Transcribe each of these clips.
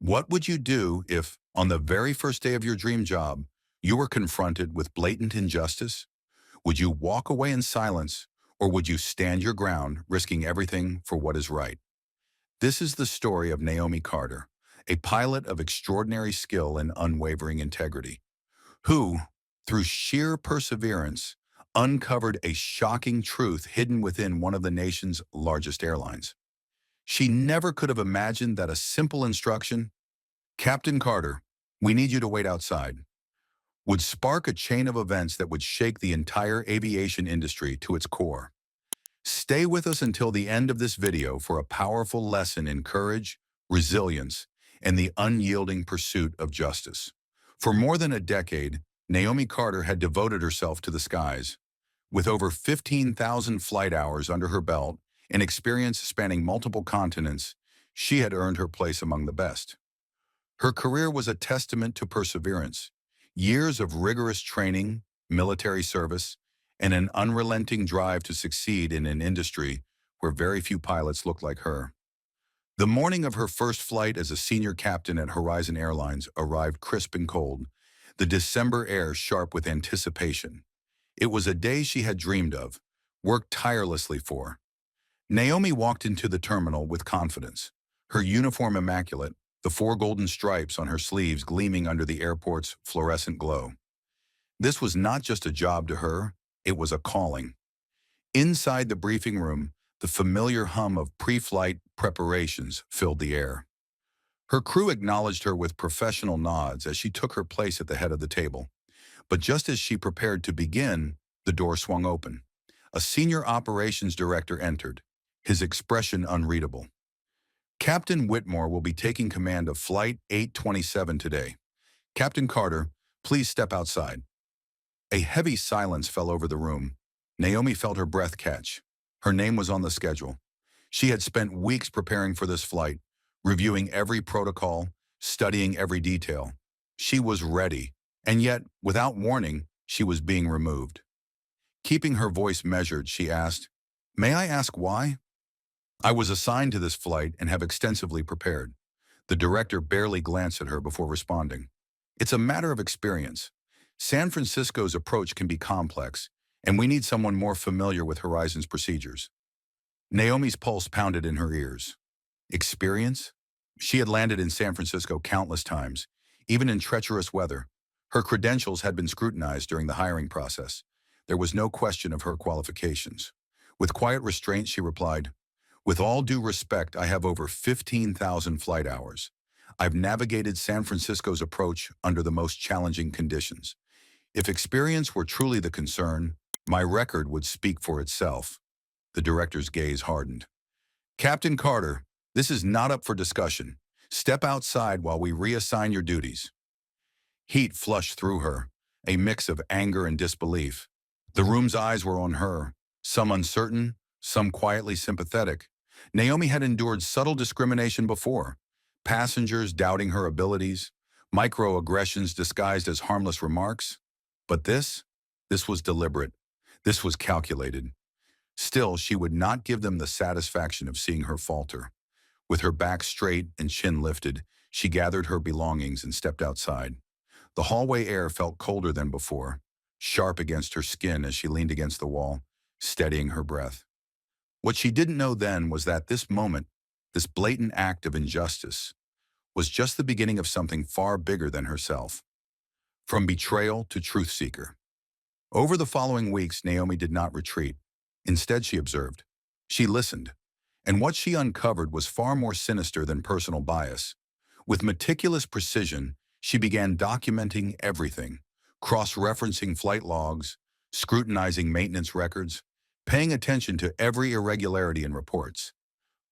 What would you do if, on the very first day of your dream job, you were confronted with blatant injustice? Would you walk away in silence, or would you stand your ground, risking everything for what is right? This is the story of Naomi Carter, a pilot of extraordinary skill and unwavering integrity, who, through sheer perseverance, uncovered a shocking truth hidden within one of the nation's largest airlines. She never could have imagined that a simple instruction, "Captain Carter, we need you to wait outside," would spark a chain of events that would shake the entire aviation industry to its core. Stay with us until the end of this video for a powerful lesson in courage, resilience, and the unyielding pursuit of justice. For more than a decade, Naomi Carter had devoted herself to the skies. With over 15,000 flight hours under her belt and experience spanning multiple continents, she had earned her place among the best. Her career was a testament to perseverance, years of rigorous training, military service, and an unrelenting drive to succeed in an industry where very few pilots looked like her. The morning of her first flight as a senior captain at Horizon Airlines arrived crisp and cold, the December air sharp with anticipation. It was a day she had dreamed of, worked tirelessly for. Naomi walked into the terminal with confidence, her uniform immaculate, the four golden stripes on her sleeves gleaming under the airport's fluorescent glow. This was not just a job to her, it was a calling. Inside the briefing room, the familiar hum of pre-flight preparations filled the air. Her crew acknowledged her with professional nods as she took her place at the head of the table. But just as she prepared to begin, the door swung open. A senior operations director entered, his expression unreadable. "Captain Whitmore will be taking command of Flight 827 today. Captain Carter, please step outside." A heavy silence fell over the room. Naomi felt her breath catch. Her name was on the schedule. She had spent weeks preparing for this flight, reviewing every protocol, studying every detail. She was ready, and yet, without warning, she was being removed. Keeping her voice measured, she asked, "May I ask why?" "I was assigned to this flight and have extensively prepared." The director barely glanced at her before responding. "It's a matter of experience. San Francisco's approach can be complex, and we need someone more familiar with Horizon's procedures." Naomi's pulse pounded in her ears. Experience? She had landed in San Francisco countless times, even in treacherous weather. Her credentials had been scrutinized during the hiring process. There was no question of her qualifications. With quiet restraint, she replied, "With all due respect, I have over 15,000 flight hours. I've navigated San Francisco's approach under the most challenging conditions. If experience were truly the concern, my record would speak for itself." The director's gaze hardened. "Captain Carter, this is not up for discussion. Step outside while we reassign your duties." Heat flushed through her, a mix of anger and disbelief. The room's eyes were on her, some uncertain, some quietly sympathetic. Naomi had endured subtle discrimination before, passengers doubting her abilities, microaggressions disguised as harmless remarks. But this was deliberate. This was calculated. Still, she would not give them the satisfaction of seeing her falter. With her back straight and chin lifted, she gathered her belongings and stepped outside. The hallway air felt colder than before, sharp against her skin as she leaned against the wall, steadying her breath. What she didn't know then was that this moment, this blatant act of injustice, was just the beginning of something far bigger than herself. From betrayal to truth seeker. Over the following weeks, Naomi did not retreat. Instead, she observed. She listened. And what she uncovered was far more sinister than personal bias. With meticulous precision, she began documenting everything, cross-referencing flight logs, scrutinizing maintenance records, paying attention to every irregularity in reports.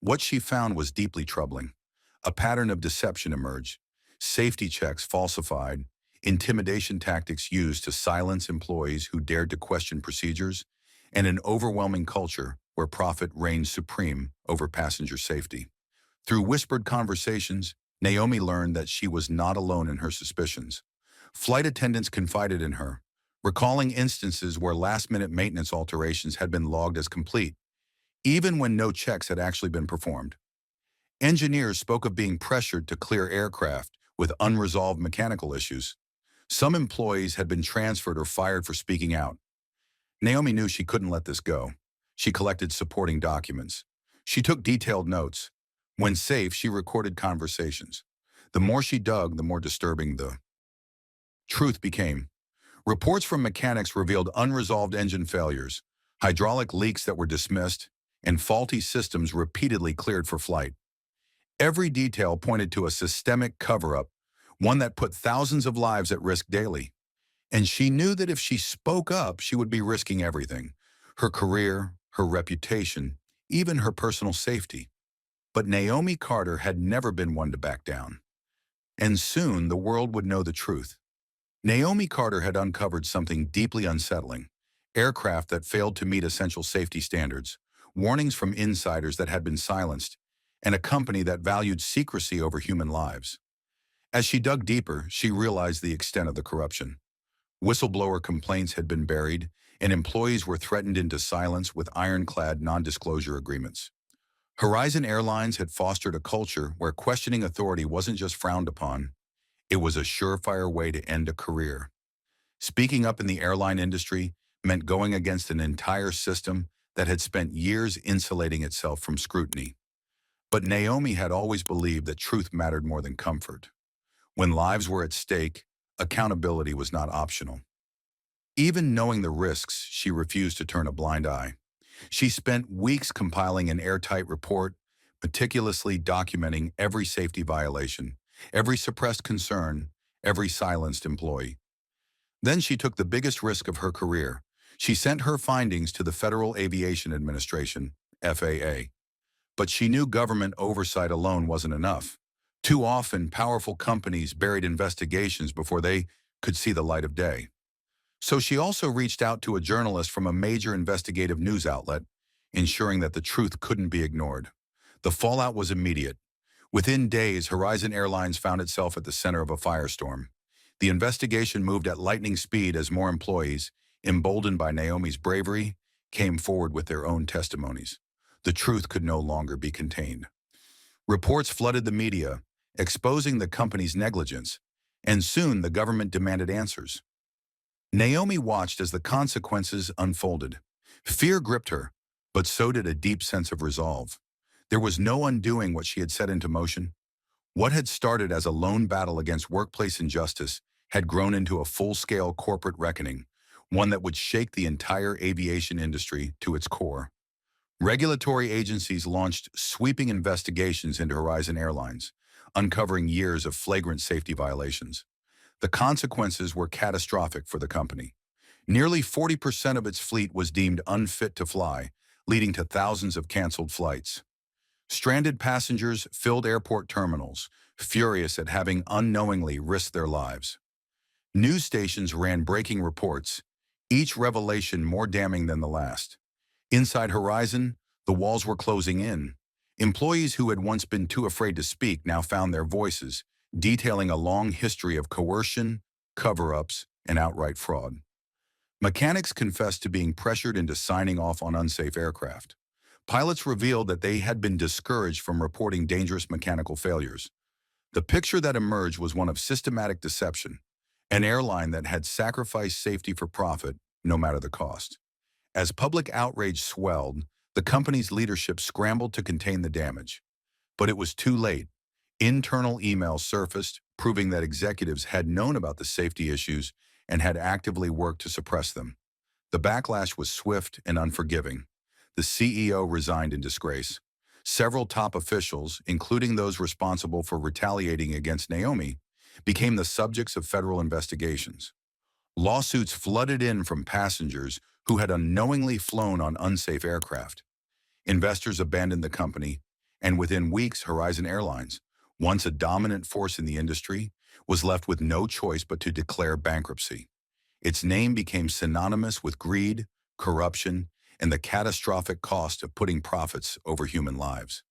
What she found was deeply troubling. A pattern of deception emerged, safety checks falsified, intimidation tactics used to silence employees who dared to question procedures, and an overwhelming culture where profit reigned supreme over passenger safety. Through whispered conversations, Naomi learned that she was not alone in her suspicions. Flight attendants confided in her, recalling instances where last-minute maintenance alterations had been logged as complete, even when no checks had actually been performed. Engineers spoke of being pressured to clear aircraft with unresolved mechanical issues. Some employees had been transferred or fired for speaking out. Naomi knew she couldn't let this go. She collected supporting documents. She took detailed notes. When safe, she recorded conversations. The more she dug, the more disturbing the truth became. Reports from mechanics revealed unresolved engine failures, hydraulic leaks that were dismissed, and faulty systems repeatedly cleared for flight. Every detail pointed to a systemic cover-up, one that put thousands of lives at risk daily. And she knew that if she spoke up, she would be risking everything: her career, her reputation, even her personal safety. But Naomi Carter had never been one to back down. And soon the world would know the truth. Naomi Carter had uncovered something deeply unsettling: aircraft that failed to meet essential safety standards, warnings from insiders that had been silenced, and a company that valued secrecy over human lives. As she dug deeper, she realized the extent of the corruption. Whistleblower complaints had been buried, and employees were threatened into silence with ironclad non-disclosure agreements. Horizon Airlines had fostered a culture where questioning authority wasn't just frowned upon, it was a surefire way to end a career. Speaking up in the airline industry meant going against an entire system that had spent years insulating itself from scrutiny. But Naomi had always believed that truth mattered more than comfort. When lives were at stake, accountability was not optional. Even knowing the risks, she refused to turn a blind eye. She spent weeks compiling an airtight report, meticulously documenting every safety violation, every suppressed concern, every silenced employee. Then she took the biggest risk of her career. She sent her findings to the Federal Aviation Administration, FAA. But she knew government oversight alone wasn't enough. Too often, powerful companies buried investigations before they could see the light of day. So she also reached out to a journalist from a major investigative news outlet, ensuring that the truth couldn't be ignored. The fallout was immediate. Within days, Horizon Airlines found itself at the center of a firestorm. The investigation moved at lightning speed as more employees, emboldened by Naomi's bravery, came forward with their own testimonies. The truth could no longer be contained. Reports flooded the media, exposing the company's negligence, and soon the government demanded answers. Naomi watched as the consequences unfolded. Fear gripped her, but so did a deep sense of resolve. There was no undoing what she had set into motion. What had started as a lone battle against workplace injustice had grown into a full-scale corporate reckoning, one that would shake the entire aviation industry to its core. Regulatory agencies launched sweeping investigations into Horizon Airlines, uncovering years of flagrant safety violations. The consequences were catastrophic for the company. Nearly 40% of its fleet was deemed unfit to fly, leading to thousands of canceled flights. Stranded passengers filled airport terminals, furious at having unknowingly risked their lives. News stations ran breaking reports, each revelation more damning than the last. Inside Horizon, the walls were closing in. Employees who had once been too afraid to speak now found their voices, detailing a long history of coercion, cover-ups, and outright fraud. Mechanics confessed to being pressured into signing off on unsafe aircraft. Pilots revealed that they had been discouraged from reporting dangerous mechanical failures. The picture that emerged was one of systematic deception, an airline that had sacrificed safety for profit, no matter the cost. As public outrage swelled, the company's leadership scrambled to contain the damage. But it was too late. Internal emails surfaced, proving that executives had known about the safety issues and had actively worked to suppress them. The backlash was swift and unforgiving. The CEO resigned in disgrace. Several top officials, including those responsible for retaliating against Naomi, became the subjects of federal investigations. Lawsuits flooded in from passengers who had unknowingly flown on unsafe aircraft. Investors abandoned the company, and within weeks, Horizon Airlines, once a dominant force in the industry, was left with no choice but to declare bankruptcy. Its name became synonymous with greed, corruption, and the catastrophic cost of putting profits over human lives.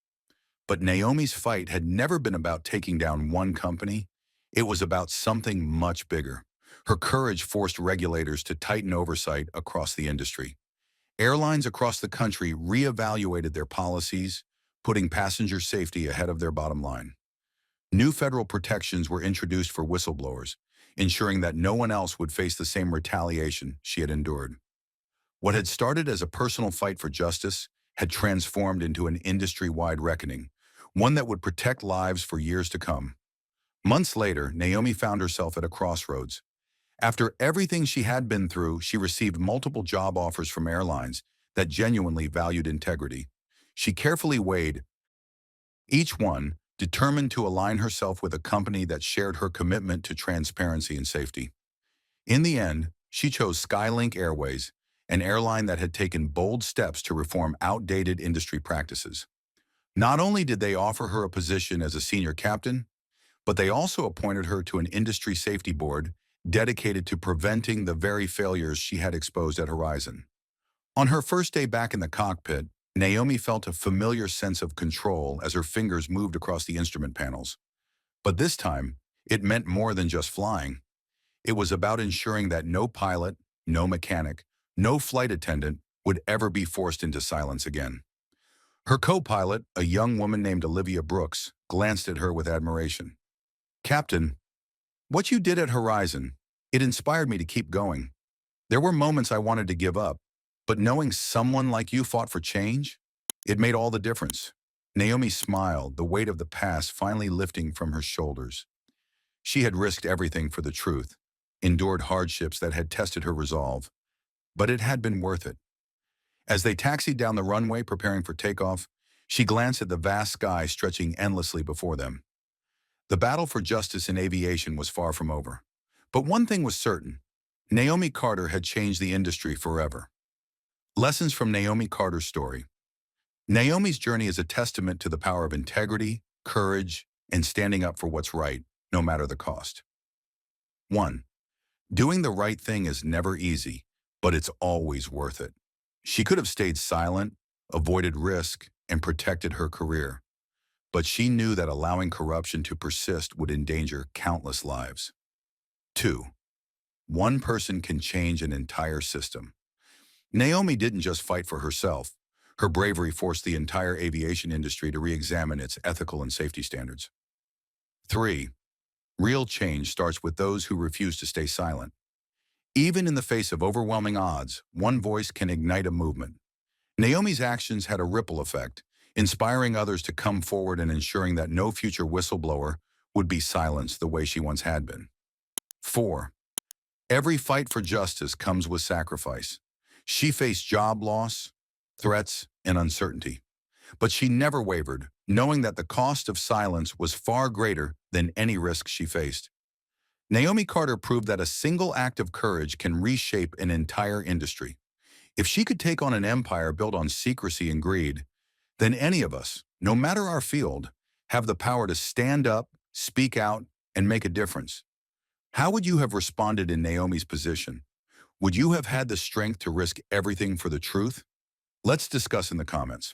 But Naomi's fight had never been about taking down one company. It was about something much bigger. Her courage forced regulators to tighten oversight across the industry. Airlines across the country reevaluated their policies, putting passenger safety ahead of their bottom line. New federal protections were introduced for whistleblowers, ensuring that no one else would face the same retaliation she had endured. What had started as a personal fight for justice had transformed into an industry-wide reckoning, one that would protect lives for years to come. Months later, Naomi found herself at a crossroads. After everything she had been through, she received multiple job offers from airlines that genuinely valued integrity. She carefully weighed each one, determined to align herself with a company that shared her commitment to transparency and safety. In the end, she chose Skylink Airways, an airline that had taken bold steps to reform outdated industry practices. Not only did they offer her a position as a senior captain, but they also appointed her to an industry safety board dedicated to preventing the very failures she had exposed at Horizon. On her first day back in the cockpit, Naomi felt a familiar sense of control as her fingers moved across the instrument panels. But this time, it meant more than just flying. It was about ensuring that no pilot, no mechanic, no flight attendant would ever be forced into silence again. Her co-pilot, a young woman named Olivia Brooks, glanced at her with admiration. "Captain, what you did at Horizon, it inspired me to keep going. There were moments I wanted to give up, but knowing someone like you fought for change, it made all the difference." Naomi smiled, the weight of the past finally lifting from her shoulders. She had risked everything for the truth, endured hardships that had tested her resolve, but it had been worth it. As they taxied down the runway preparing for takeoff, she glanced at the vast sky stretching endlessly before them. The battle for justice in aviation was far from over. But one thing was certain: Naomi Carter had changed the industry forever. Lessons from Naomi Carter's story. Naomi's journey is a testament to the power of integrity, courage, and standing up for what's right, no matter the cost. 1. Doing the right thing is never easy, but it's always worth it. She could have stayed silent, avoided risk, and protected her career. But she knew that allowing corruption to persist would endanger countless lives. 2. One person can change an entire system. Naomi didn't just fight for herself. Her bravery forced the entire aviation industry to re-examine its ethical and safety standards. 3. Real change starts with those who refuse to stay silent. Even in the face of overwhelming odds, one voice can ignite a movement. Naomi's actions had a ripple effect, inspiring others to come forward and ensuring that no future whistleblower would be silenced the way she once had been. 4. Every fight for justice comes with sacrifice. She faced job loss, threats, and uncertainty. But she never wavered, knowing that the cost of silence was far greater than any risk she faced. Naomi Carter proved that a single act of courage can reshape an entire industry. If she could take on an empire built on secrecy and greed, then any of us, no matter our field, have the power to stand up, speak out, and make a difference. How would you have responded in Naomi's position? Would you have had the strength to risk everything for the truth? Let's discuss in the comments.